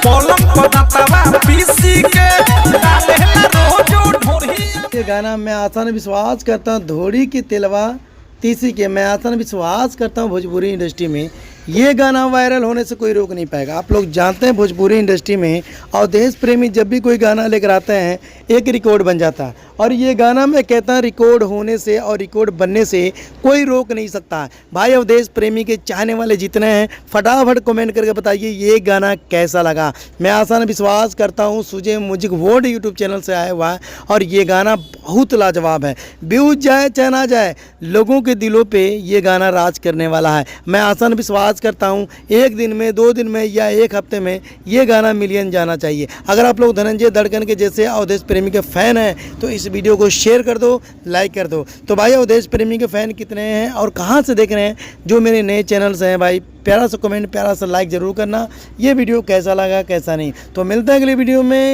पलंग पर दातवा पीसी के डालेला रोजो ढोरी। ये गाना मैं आसान विश्वास करता हूँ धोड़ी की तिलवा तीसी के, मैं आसान विश्वास करता हूँ भोजपुरी इंडस्ट्री में ये गाना वायरल होने से कोई रोक नहीं पाएगा। आप लोग जानते हैं भोजपुरी इंडस्ट्री में अवधेश प्रेमी जब भी कोई गाना लेकर आते हैं एक रिकॉर्ड बन जाता है, और ये गाना मैं कहता हूँ रिकॉर्ड होने से और रिकॉर्ड बनने से कोई रोक नहीं सकता। भाई अवधेश प्रेमी के चाहने वाले जितने हैं फटाफट कमेंट करके बताइए ये गाना कैसा लगा। मैं आसान विश्वास करता हूँ सुजे म्यूजिक वर्ल्ड यूट्यूब चैनल से आया हुआ है और ये गाना बहुत लाजवाब है। व्यूज जाए चाहे ना जाए, लोगों के दिलों पे ये गाना राज करने वाला है। मैं आसान विश्वास करता हूँ एक दिन में, 2 दिन में या एक हफ्ते में ये गाना मिलियन जाना चाहिए। अगर आप लोग धनंजय धड़कन के जैसे अवधेश प्रेमी के फ़ैन हैं तो इस वीडियो को शेयर कर दो, लाइक कर दो। तो भाई अवधेश प्रेमी के फ़ैन कितने हैं और कहाँ से देख रहे हैं? जो मेरे नए चैनल्स हैं भाई प्यारा सा कमेंट, प्यारा सा लाइक ज़रूर करना। ये वीडियो कैसा लगा कैसा नहीं। तो मिलते हैं अगली वीडियो में।